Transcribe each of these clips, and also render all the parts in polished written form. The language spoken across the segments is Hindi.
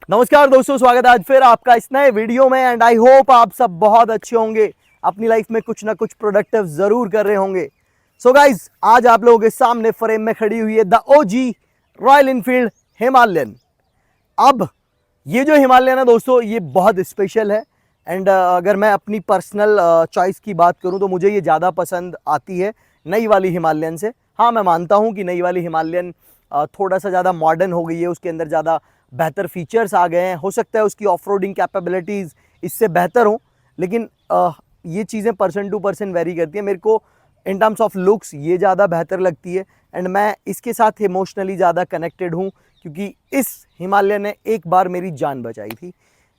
नमस्कार दोस्तों, स्वागत है आज फिर आपका इस नए वीडियो में। एंड आई होप आप सब बहुत अच्छे होंगे, अपनी लाइफ में कुछ ना कुछ प्रोडक्टिव जरूर कर रहे होंगे। सो गाइज, आज आप लोगों के सामने फ्रेम में खड़ी हुई है the OG royal Enfield Himalayan. अब ये जो हिमालयन है दोस्तों, ये बहुत स्पेशल है। एंड अगर मैं अपनी पर्सनल चॉइस की बात करूं तो मुझे ये ज़्यादा पसंद आती है नई वाली हिमालयन से। हाँ, मैं मानता हूं कि नई वाली हिमालयन थोड़ा सा ज़्यादा मॉडर्न हो गई है, उसके अंदर ज़्यादा बेहतर फीचर्स आ गए हैं। हो सकता है उसकी ऑफ रोडिंग कैपेबिलिटीज़ इससे बेहतर हो, लेकिन ये चीज़ें पर्सन टू पर्सन वेरी करती है। मेरे को इन टर्म्स ऑफ लुक्स ये ज़्यादा बेहतर लगती है एंड मैं इसके साथ इमोशनली ज़्यादा कनेक्टेड हूँ, क्योंकि इस हिमालय ने एक बार मेरी जान बचाई थी।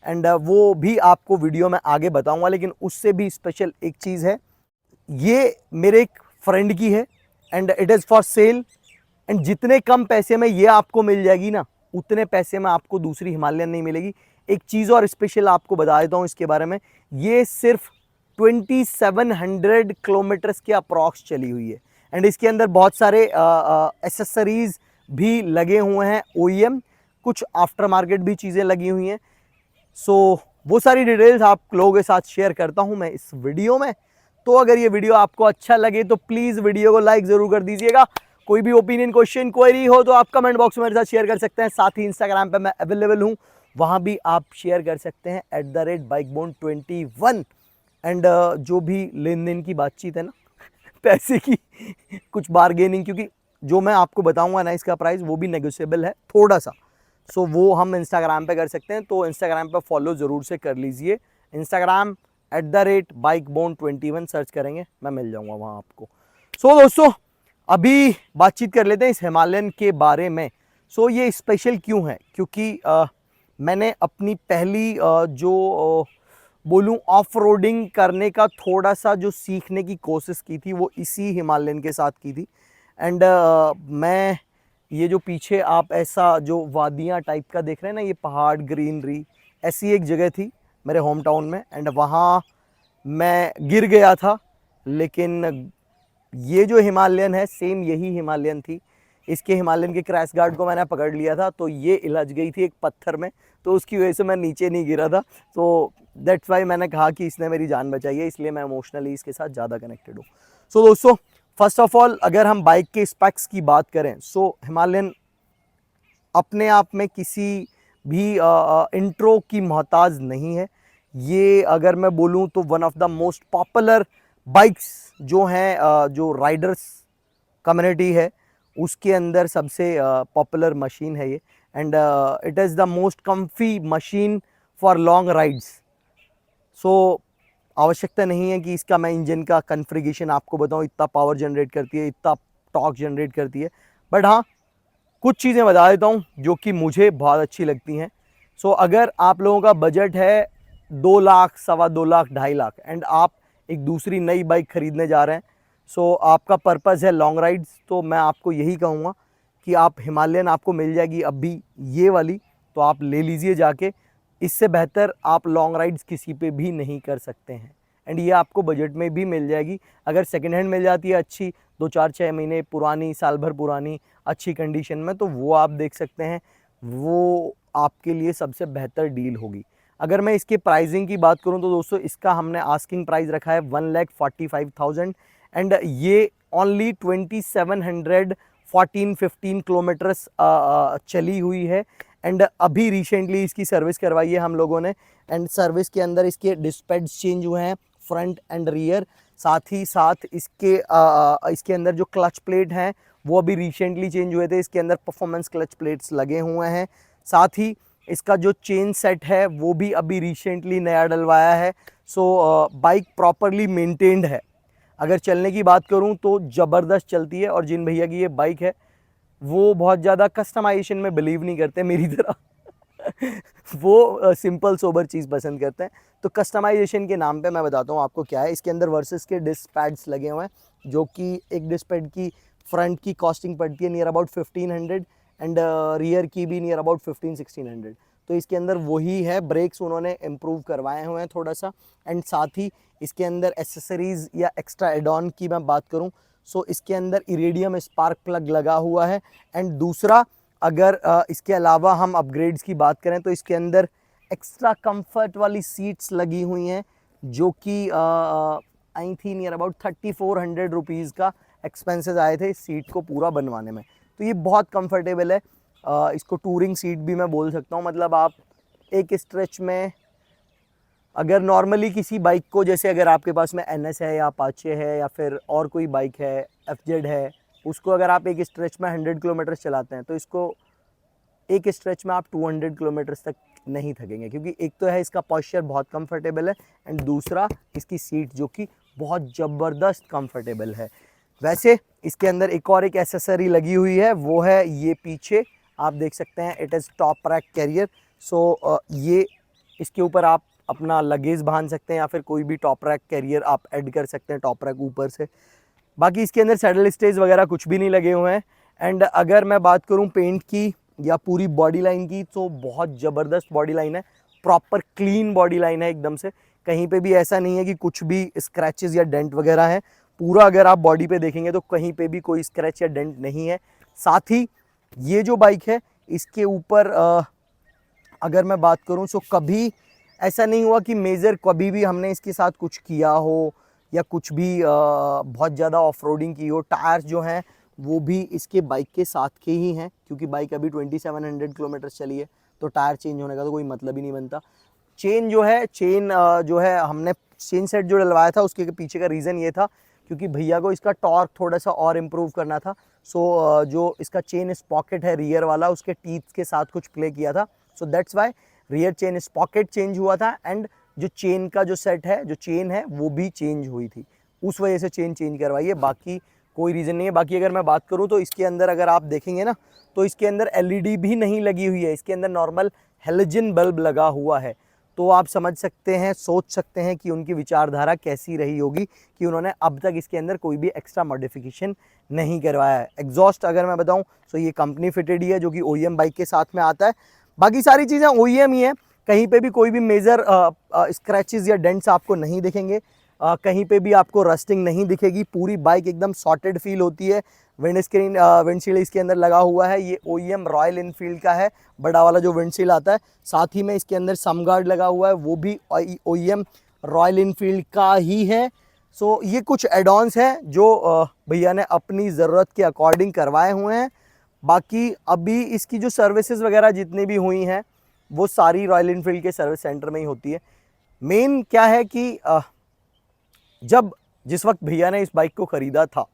एंड वो भी आपको वीडियो में आगे बताऊंगा, लेकिन उससे भी स्पेशल एक चीज़ है। ये मेरे एक फ्रेंड की है and it is for sale. And जितने कम पैसे में ये आपको मिल जाएगी ना, उतने पैसे में आपको दूसरी हिमालयन नहीं मिलेगी। एक चीज़ और स्पेशल आपको बता देता हूँ इसके बारे में। ये सिर्फ 2700 किलोमीटर्स के अप्रॉक्स चली हुई है एंड इसके अंदर बहुत सारे एसेसरीज भी लगे हुए हैं, ओईएम, कुछ आफ्टर मार्केट भी चीज़ें लगी हुई हैं। सो वो सारी डिटेल्स आप लोगों के साथ शेयर करता हूं मैं इस वीडियो में। तो अगर ये वीडियो आपको अच्छा लगे तो प्लीज़ वीडियो को लाइक ज़रूर कर दीजिएगा। कोई भी ओपिनियन, क्वेश्चन, क्वेरी हो तो आप कमेंट बॉक्स में मेरे साथ शेयर कर सकते हैं। साथ ही इंस्टाग्राम पे मैं अवेलेबल हूँ, वहाँ भी आप शेयर कर सकते हैं @BikeBone21। एंड जो भी लेन देन की बातचीत है ना पैसे की, कुछ बार्गेनिंग, क्योंकि जो मैं आपको बताऊंगा ना इसका प्राइस वो भी नेगोशिएबल है थोड़ा सा। सो वो हम इंस्टाग्राम पे कर सकते हैं, तो इंस्टाग्राम पे फॉलो ज़रूर से कर लीजिए। इंस्टाग्राम @BikeBone21 सर्च करेंगे, मैं मिल जाऊंगा वहाँ आपको। सो दोस्तों, अभी बातचीत कर लेते हैं इस हिमालयन के बारे में। सो ये स्पेशल क्यों है, क्योंकि मैंने अपनी पहली जो बोलूं ऑफ रोडिंग करने का थोड़ा सा जो सीखने की कोशिश की थी वो इसी हिमालयन के साथ की थी। एंड मैं ये जो पीछे आप ऐसा जो वादियाँ टाइप का देख रहे हैं ना, ये पहाड़, ग्रीनरी, ऐसी एक जगह थी मेरे होम टाउन में। एंड वहाँ मैं गिर गया था, लेकिन ये जो हिमालयन है सेम यही हिमालयन थी। इसके हिमालयन के क्रैश गार्ड को मैंने पकड़ लिया था, तो ये इलझ गई थी एक पत्थर में, तो उसकी वजह से मैं नीचे नहीं गिरा था। तो दैट्स वाई मैंने कहा कि इसने मेरी जान बचाई है, इसलिए मैं इमोशनली इसके साथ ज़्यादा कनेक्टेड हूँ। सो दोस्तों, फर्स्ट ऑफ ऑल अगर हम बाइक के स्पेक्स की बात करें, सो हिमालयन अपने आप में किसी भी इंट्रो की मोहताज नहीं है। ये अगर मैं बोलूँ तो one of the most popular bikes जो हैं, जो राइडर्स कम्युनिटी है उसके अंदर सबसे पॉपुलर मशीन है ये। And it is the most comfy machine for long rides. So आवश्यकता नहीं है कि इसका मैं इंजन का कन्फिगरेशन आपको बताऊं, इतना पावर जनरेट करती है, इतना टॉर्क जनरेट करती है। बट हाँ, कुछ चीज़ें बता देता हूँ जो कि मुझे बहुत अच्छी लगती हैं। सो अगर आप लोगों का बजट है 2 लाख, सवा 2 लाख, 2.5 लाख एंड आप एक दूसरी नई बाइक खरीदने जा रहे हैं, सो आपका पर्पज़ है लॉन्ग राइड्स, तो मैं आपको यही कहूँगा कि आप हिमालयन आपको मिल जाएगी अभी ये वाली, तो आप ले लीजिए जाके। इससे बेहतर आप लॉन्ग राइड्स किसी पे भी नहीं कर सकते हैं एंड ये आपको बजट में भी मिल जाएगी। अगर सेकेंड हैंड मिल जाती है अच्छी, 2-4-6 महीने पुरानी, साल भर पुरानी, अच्छी कंडीशन में, तो वो आप देख सकते हैं, वो आपके लिए सबसे बेहतर डील होगी। अगर मैं इसके प्राइसिंग की बात करूं तो दोस्तों, इसका हमने आस्किंग प्राइस रखा है 1,45,000 एंड ये ओनली 2714-15 किलोमीटर्स चली हुई है। एंड अभी रिसेंटली इसकी सर्विस करवाई है हम लोगों ने एंड सर्विस के अंदर इसके डिस्क पैड्स चेंज हुए हैं, फ्रंट एंड रियर। साथ ही साथ इसके अंदर जो क्लच प्लेट हैं वो अभी रिसेंटली चेंज हुए थे, इसके अंदर परफॉर्मेंस क्लच प्लेट्स लगे हुए हैं। साथ ही इसका जो चेन सेट है वो भी अभी रिसेंटली नया डलवाया है। सो बाइक प्रॉपरली मेंटेन्ड है। अगर चलने की बात करूं तो ज़बरदस्त चलती है, और जिन भैया की ये बाइक है वो बहुत ज़्यादा कस्टमाइजेशन में बिलीव नहीं करते मेरी तरह वो सिंपल सोबर चीज़ पसंद करते हैं। तो कस्टमाइजेशन के नाम पे मैं बताता हूँ आपको क्या है। इसके अंदर वर्सेस के डिस्क पैड्स लगे हुए हैं, जो कि एक डिस्क पैड की फ्रंट की कॉस्टिंग पड़ती है नियर अबाउट 1500 एंड रियर की भी नियर अबाउट 1500-1600। तो इसके अंदर वही है। ब्रेक्स उन्होंने इम्प्रूव करवाए हुए हैं थोड़ा सा। एंड साथ ही इसके अंदर एसेसरीज़ या एक्स्ट्रा एडॉन की मैं बात करूँ, सो इसके अंदर इरेडियम स्पार्क प्लग लगा हुआ है। एंड दूसरा, अगर इसके अलावा हम अपग्रेड्स की बात करें तो इसके अंदर एक्स्ट्रा कंफर्ट वाली सीट्स लगी हुई हैं, जो कि आई थी नियर अबाउट 3400 रुपीज़ का एक्सपेंसेस आए थे इस सीट को पूरा बनवाने में। तो ये बहुत कंफर्टेबल है। इसको टूरिंग सीट भी मैं बोल सकता हूँ। मतलब आप एक स्ट्रेच में अगर नॉर्मली किसी बाइक को, जैसे अगर आपके पास में NS है या अपाचे है या फिर और कोई बाइक है, FZ है, उसको अगर आप एक स्ट्रेच में 100 किलोमीटर चलाते हैं तो इसको एक स्ट्रेच में आप 200 किलोमीटर तक नहीं थकेंगे, क्योंकि एक तो है इसका पॉस्चर बहुत कंफर्टेबल है एंड दूसरा इसकी सीट जो कि बहुत ज़बरदस्त कंफर्टेबल है। वैसे इसके अंदर एक और एक एसेसरी लगी हुई है, वो है ये पीछे आप देख सकते हैं, it is top rack carrier. So ये इसके ऊपर आप अपना लगेज बांध सकते हैं या फिर कोई भी टॉप रैक कैरियर आप ऐड कर सकते हैं टॉप रैक ऊपर से। बाकी इसके अंदर सैडल स्टेज वगैरह कुछ भी नहीं लगे हुए हैं। एंड अगर मैं बात करूं पेंट की या पूरी बॉडी लाइन की, तो बहुत ज़बरदस्त बॉडी लाइन है, प्रॉपर क्लीन बॉडी लाइन है एकदम से। कहीं पे भी ऐसा नहीं है कि कुछ भी स्क्रैचेस या डेंट वगैरह है। पूरा अगर आप बॉडी पे देखेंगे तो कहीं पे भी कोई स्क्रैच या डेंट नहीं है। साथ ही ये जो बाइक है इसके ऊपर अगर मैं बात करूं तो कभी ऐसा नहीं हुआ कि मेजर कभी भी हमने इसके साथ कुछ किया हो या कुछ भी बहुत ज़्यादा ऑफ रोडिंग की हो। टायर्स जो हैं वो भी इसके बाइक के साथ के ही हैं, क्योंकि बाइक अभी 2700 किलोमीटर चली है, तो टायर चेंज होने का तो कोई मतलब ही नहीं बनता। चेन जो है हमने चेन सेट जो डलवाया था उसके पीछे का रीज़न ये था क्योंकि भैया को इसका टॉर्क थोड़ा सा और इम्प्रूव करना था। सो जो इसका चेन स्पॉकेट है रियर वाला, उसके टीथ के साथ कुछ प्ले किया था। So that's why rear chain sprocket change हुआ था एंड जो चेन का जो सेट है, जो चेन है वो भी चेंज हुई थी, उस वजह से चेन चेंज करवाई है। बाकी कोई रीज़न नहीं है। बाकी अगर मैं बात करूँ तो इसके अंदर अगर आप देखेंगे ना तो इसके अंदर LED भी नहीं लगी हुई है, इसके अंदर नॉर्मल हेलोजन बल्ब लगा हुआ है। तो आप समझ सकते हैं, सोच सकते हैं कि उनकी विचारधारा कैसी रही होगी कि उन्होंने अब तक इसके अंदर कोई भी एक्स्ट्रा मॉडिफिकेशन नहीं करवाया है। एग्जॉस्ट अगर मैं बताऊं तो ये कंपनी फिटेड ही है, जो कि OEM बाइक के साथ में आता है। बाकी सारी चीज़ें OEM ही है, कहीं पे भी कोई भी मेजर स्क्रैचेस या डेंट्स आपको नहीं दिखेंगे, कहीं पे भी आपको रस्टिंग नहीं दिखेगी। पूरी बाइक एकदम सॉर्टेड फील होती है। विंडशील्ड इसके अंदर लगा हुआ है, ये OEM रॉयल इनफील्ड का है, बड़ा वाला जो विंडशील्ड आता है। साथ ही में इसके अंदर सम गार्ड लगा हुआ है, वो भी OEM रॉयल इनफील्ड का ही है। सो ये कुछ एडॉन्स हैं जो भैया ने अपनी ज़रूरत के अकॉर्डिंग करवाए हुए हैं। बाकी अभी इसकी जो सर्विसेज वगैरह जितनी भी हुई हैं वो सारी रॉयल इनफील्ड के सर्विस सेंटर में ही होती है। मेन क्या है कि जिस वक्त भैया ने इस बाइक को ख़रीदा था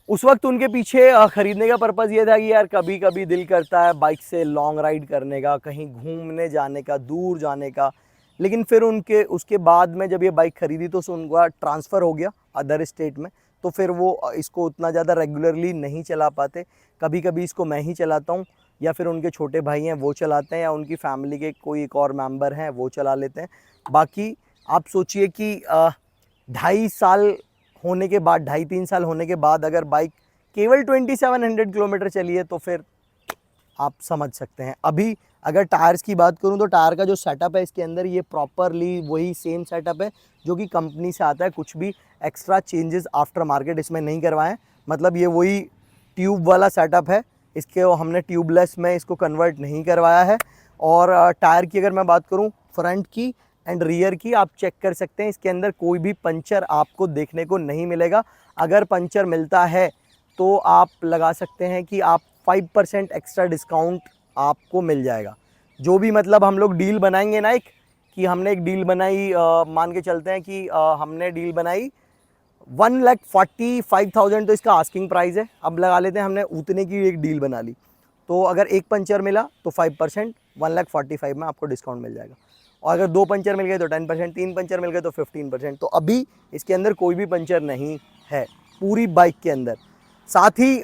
उस वक्त उनके पीछे ख़रीदने का पर्पज़ ये था कि यार कभी कभी दिल करता है बाइक से लॉन्ग राइड करने का, कहीं घूमने जाने का, दूर जाने का। लेकिन फिर उसके बाद में जब ये बाइक ख़रीदी तो उनका ट्रांसफ़र हो गया अदर स्टेट में, तो फिर वो इसको उतना ज़्यादा रेगुलरली नहीं चला पाते। कभी कभी इसको मैं ही चलाता हूँ या फिर उनके छोटे भाई हैं वो चलाते हैं या उनकी फैमिली के कोई एक और मेंबर हैं वो चला लेते हैं। बाकी आप सोचिए कि 2.5 साल होने के बाद, 2.5-3 साल होने के बाद अगर बाइक केवल 2700 किलोमीटर चली है तो फिर आप समझ सकते हैं। अभी अगर टायर्स की बात करूं तो टायर का जो सेटअप है इसके अंदर ये प्रॉपरली वही सेम सेटअप है जो कि कंपनी से आता है। कुछ भी एक्स्ट्रा चेंजेस आफ्टर मार्केट इसमें नहीं करवाएं। मतलब ये वही ट्यूब वाला सेटअप है, इसके हमने ट्यूबलेस में इसको कन्वर्ट नहीं करवाया है। और टायर की अगर मैं बात करूँ फ्रंट की एंड रियर की, आप चेक कर सकते हैं इसके अंदर कोई भी पंचर आपको देखने को नहीं मिलेगा। अगर पंचर मिलता है तो आप लगा सकते हैं कि आप 5% एक्स्ट्रा डिस्काउंट आपको मिल जाएगा। जो भी मतलब हम लोग डील बनाएंगे ना, एक कि हमने एक डील बनाई, मान के चलते हैं कि हमने डील बनाई 1,45,000 तो इसका आस्किंग प्राइस है। अब लगा लेते हैं हमने उतने की एक डील बना ली, तो अगर एक पंचर मिला तो 5% 1,45,000 में आपको डिस्काउंट मिल जाएगा। और अगर 2 पंचर मिल गए तो 10%, 3 पंचर मिल गए तो 15%। तो अभी इसके अंदर कोई भी पंचर नहीं है पूरी बाइक के अंदर। साथ ही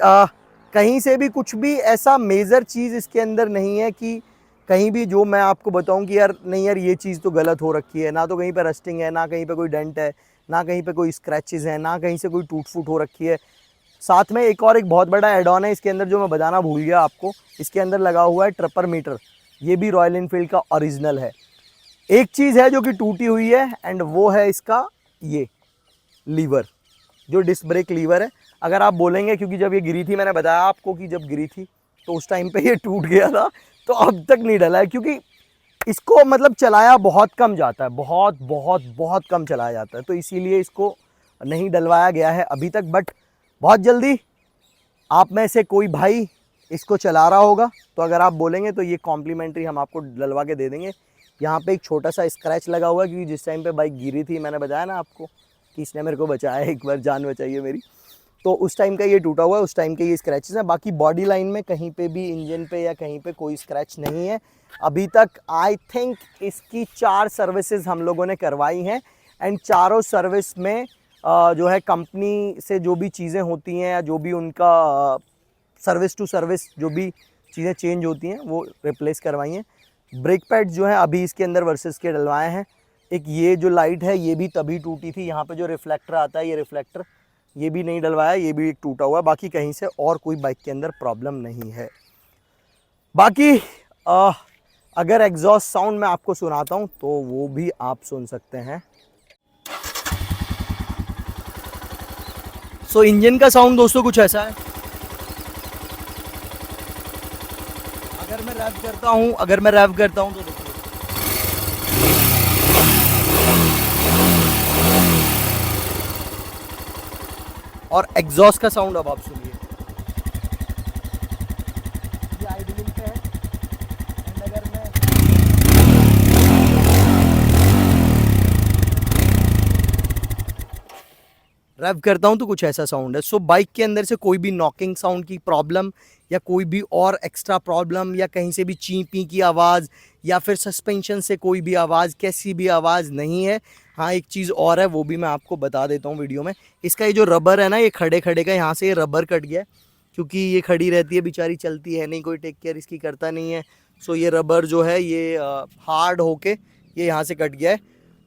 कहीं से भी कुछ भी ऐसा मेजर चीज़ इसके अंदर नहीं है कि कहीं भी जो मैं आपको बताऊं कि यार नहीं यार ये चीज़ तो गलत हो रखी है। ना तो कहीं पे रस्टिंग है, ना कहीं पे कोई डेंट है, ना कहीं पे कोई स्क्रैचेस हैं, ना कहीं से कोई टूट फूट हो रखी है। साथ में एक बहुत बड़ा एड ऑन है इसके अंदर जो मैं बताना भूल गया आपको, इसके अंदर लगा हुआ है ट्रिपर मीटर। ये भी रॉयल इनफील्ड का ओरिजिनल है। एक चीज़ है जो कि टूटी हुई है एंड वो है इसका ये लीवर, जो डिस्क ब्रेक लीवर है। अगर आप बोलेंगे, क्योंकि जब ये गिरी थी, मैंने बताया आपको कि जब गिरी थी तो उस टाइम पे ये टूट गया था, तो अब तक नहीं डला है, क्योंकि इसको मतलब चलाया बहुत कम जाता है, बहुत बहुत बहुत कम चलाया जाता है, तो इसीलिए इसको नहीं डलवाया गया है अभी तक। बट बहुत जल्दी आप में से कोई भाई इसको चला रहा होगा, तो अगर आप बोलेंगे तो ये कॉम्प्लीमेंट्री हम आपको डलवा के दे देंगे। यहाँ पे एक छोटा सा स्क्रैच लगा हुआ है, क्योंकि जिस टाइम पे बाइक गिरी थी, मैंने बताया ना आपको कि इसने मेरे को बचाया, एक बार जान बचाई है मेरी, तो उस टाइम का ये टूटा हुआ है, उस टाइम के ये स्क्रैचेस हैं। बाकी बॉडी लाइन में कहीं पे भी, इंजन पे या कहीं पे कोई स्क्रैच नहीं है अभी तक। आई थिंक इसकी 4 सर्विसेज हम लोगों ने करवाई हैं, एंड चारों सर्विस में जो है कंपनी से जो भी चीज़ें होती हैं या जो भी उनका सर्विस टू सर्विस जो भी चीज़ें चेंज होती हैं वो रिप्लेस करवाई हैं। ब्रेक पैड जो है अभी इसके अंदर वर्सेस के डलवाए हैं। एक ये जो लाइट है ये भी तभी टूटी थी, यहाँ पे जो रिफ्लेक्टर आता है, ये रिफ्लेक्टर ये भी नहीं डलवाया, ये भी एक टूटा हुआ है। बाकी कहीं से और कोई बाइक के अंदर प्रॉब्लम नहीं है। बाकी अगर एग्जॉस्ट साउंड मैं आपको सुनाता हूँ तो वो भी आप सुन सकते हैं। सो इंजन का साउंड दोस्तों कुछ ऐसा है। अगर मैं रैप करता हूँ तो देखिए, और एग्जॉस्ट का साउंड अब आप सुनिए। ये आइडलिंग पे है, एंड अगर मैं रैप करता हूँ तो कुछ ऐसा साउंड है। सो बाइक के अंदर से कोई भी नॉकिंग साउंड की प्रॉब्लम या कोई भी और एक्स्ट्रा प्रॉब्लम या कहीं से भी ची पी की आवाज़ या फिर सस्पेंशन से कोई भी आवाज़, कैसी भी आवाज़ नहीं है। हाँ, एक चीज़ और है, वो भी मैं आपको बता देता हूँ वीडियो में। इसका ये जो रबर है ना, ये खड़े खड़े का यहाँ से ये रबर कट गया है, क्योंकि ये खड़ी रहती है बेचारी, चलती है नहीं, कोई टेक केयर इसकी करता नहीं है। सो ये रबर जो है ये हार्ड होके ये यहाँ से कट गया है।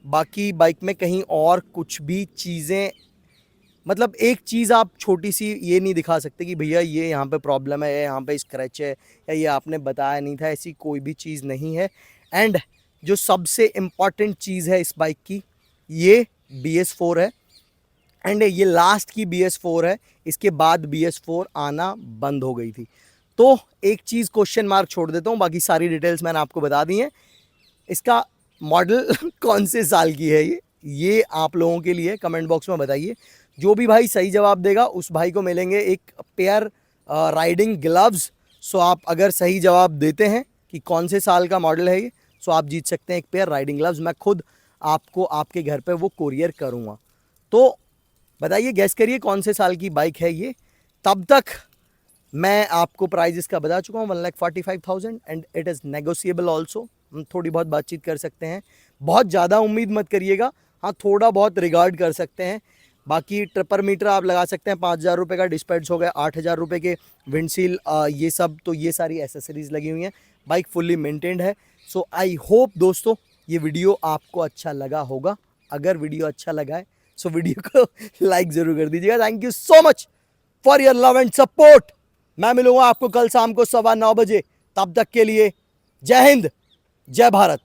बाकी बाइक में कहीं और कुछ भी चीज़ें, मतलब एक चीज़ आप छोटी सी ये नहीं दिखा सकते कि भैया ये यहाँ पे प्रॉब्लम है, यहाँ पे स्क्रैच है, या ये आपने बताया नहीं था, ऐसी कोई भी चीज़ नहीं है। एंड जो सबसे इम्पॉर्टेंट चीज़ है इस बाइक की, ये BS4 है, एंड ये लास्ट की BS4 है, इसके बाद BS4 आना बंद हो गई थी। तो एक चीज़ क्वेश्चन मार्क छोड़ देता हूँ, बाकी सारी डिटेल्स मैंने आपको बता दी हैं। इसका मॉडल कौन से साल की है ये आप लोगों के लिए कमेंट बॉक्स में बताइए। जो भी भाई सही जवाब देगा उस भाई को मिलेंगे एक पेयर राइडिंग ग्लव्स। सो आप अगर सही जवाब देते हैं कि कौन से साल का मॉडल है ये, सो आप जीत सकते हैं एक पेयर राइडिंग ग्लव्स। मैं खुद आपको आपके घर पे वो कुरियर करूँगा। तो बताइए, गैस करिए कौन से साल की बाइक है ये। तब तक मैं आपको प्राइस इसका बता चुका हूँ, 1,45,000, and it is negotiable also. हम थोड़ी बहुत बातचीत कर सकते हैं, बहुत ज़्यादा उम्मीद मत करिएगा, हाँ थोड़ा बहुत रिगार्ड कर सकते हैं। बाकी ट्रिपर मीटर आप लगा सकते हैं, 5,000 रुपये का डिस्पैच हो गया, 8,000 रुपये के विंडशील, ये सब, तो ये सारी एसेसरीज़ लगी हुई हैं। बाइक फुल्ली मेंटेन्ड है। सो आई होप दोस्तों ये वीडियो आपको अच्छा लगा होगा। अगर वीडियो अच्छा लगा है सो वीडियो को लाइक ज़रूर कर दीजिएगा। Thank you so much for your love and support. मैं मिलूंगा आपको कल शाम को 9:15 बजे। तब तक के लिए जय हिंद, जय भारत।